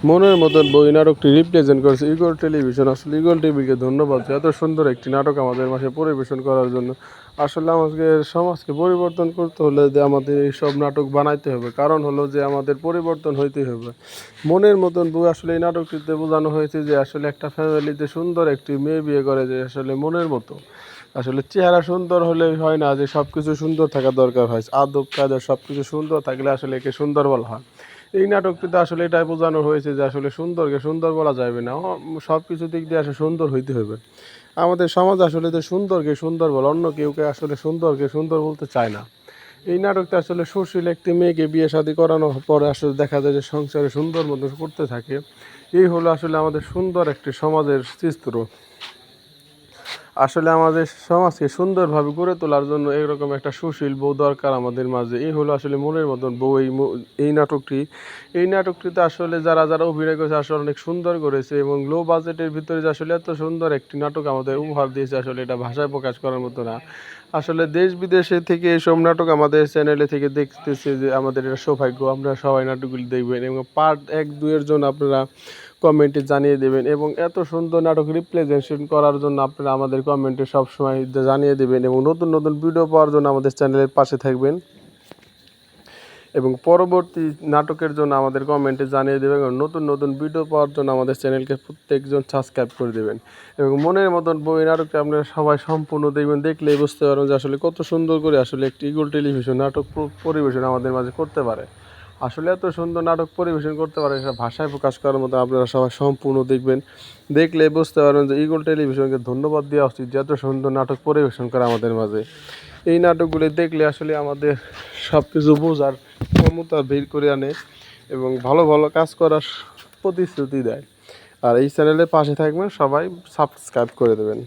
মনের মতন বই নাটকটি রিপ্রেজেন্ট করেছে ঈগল টেলিভিশন। আসলে ঈগল টিভিকে ধন্যবাদ যে এত সুন্দর একটি নাটক আমাদের মাঝে পরিবেশন করার জন্য। আসলে আমাদের সমাজকে পরিবর্তন করতে হলে যে আমাদের এইসব নাটক বানাইতে হবে, কারণ হলো যে আমাদের পরিবর্তন হইতে হবে। মনের মতন বই আসলে এই নাটকটিতে বোঝানো হয়েছে যে আসলে একটা ফ্যামিলিতে সুন্দর একটি মেয়ে বিয়ে করে যে আসলে মনের মতো। আসলে চেহারা সুন্দর হলে হয় না, যে সব কিছু সুন্দর থাকা দরকার হয়, আদব কায়দা সব কিছু সুন্দর থাকলে আসলে একে সুন্দর বলা হয়। এই নাটকটিতে আসলে এটাই বোঝানো হয়েছে যে আসলে সুন্দরকে সুন্দর বলা যাবে না, সব কিছু দিক দিয়ে আসলে সুন্দর হইতে হবে। আমাদের সমাজ আসলে যে সুন্দরকে সুন্দর বলে, অন্য কেউকে আসলে সুন্দরকে সুন্দর বলতে চায় না। এই নাটকটা আসলে সুশীল একটি মেয়েকে বিয়ে শাদী করানোর পরে আসলে দেখা যায় যে সংসারে সুন্দর মতো করতে থাকে। এই হলো আসলে আমাদের সুন্দর একটি সমাজের চিত্র। আসলে আমাদের সমাজকে সুন্দরভাবে গড়ে তোলার জন্য এরকম একটা সুশীল বউ দরকার আমাদের মাঝে। এই হলো আসলে মনের মতন বউ। এই নাটকটিতে আসলে যারা যারা অভিনয় করেছে আসলে অনেক সুন্দর করেছে, এবং লো বাজেটের ভিতরে যে আসলে এত সুন্দর একটি নাটক আমাদের উপহার দিয়েছে আসলে এটা ভাষায় প্রকাশ করার মতো না। আসলে দেশ বিদেশে থেকে এসব নাটক আমাদের চ্যানেলে থেকে দেখতেছে, যে আমাদের এটা সৌভাগ্য। আপনারা সবাই নাটকগুলি দেখবেন এবং পার্ট 1-2 এর জন্য আপনারা কমেন্টে জানিয়ে দেবেন, এবং এত সুন্দর নাটক রিপ্রেজেন্টেশন করার জন্য আপনারা আমাদের কমেন্টে সবসময় জানিয়ে দেবেন, এবং নতুন নতুন ভিডিও পাওয়ার জন্য আমাদের চ্যানেলের পাশে থাকবেন, এবং পরবর্তী নাটকের জন্য আমাদের কমেন্টে জানিয়ে দেবেন, এবং নতুন নতুন ভিডিও পাওয়ার জন্য আমাদের চ্যানেলকে প্রত্যেকজন সাবস্ক্রাইব করে দেবেন। এবং মনের মতন বই নাটকটা আপনারা সবাই সম্পূর্ণ দেখবেন, দেখলেই বুঝতে পারবেন যে আসলে কত সুন্দর করে আসলে একটি ঈগল টেলিভিশন নাটক পরিবেশন আমাদের মাঝে করতে পারে। আসলে এত সুন্দর নাটক পরিবেশন করতে পারে, এটা ভাষায় প্রকাশ করার মতো। আপনারা সবাই সম্পূর্ণ দেখবেন, দেখলে বুঝতে পারবেন যে ঈগল টেলিভিশনকে ধন্যবাদ দেওয়া উচিত যে এত সুন্দর নাটক পরিবেশন করে আমাদের মাঝে। এই নাটকগুলি দেখলে আসলে আমাদের সব কিছু বোঝার ক্ষমতা বের করে আনে, এবং ভালো ভালো কাজ করার প্রতিশ্রুতি দেয়। আর এই চ্যানেলের পাশে থাকবেন, সবাই সাবস্ক্রাইব করে দেবেন।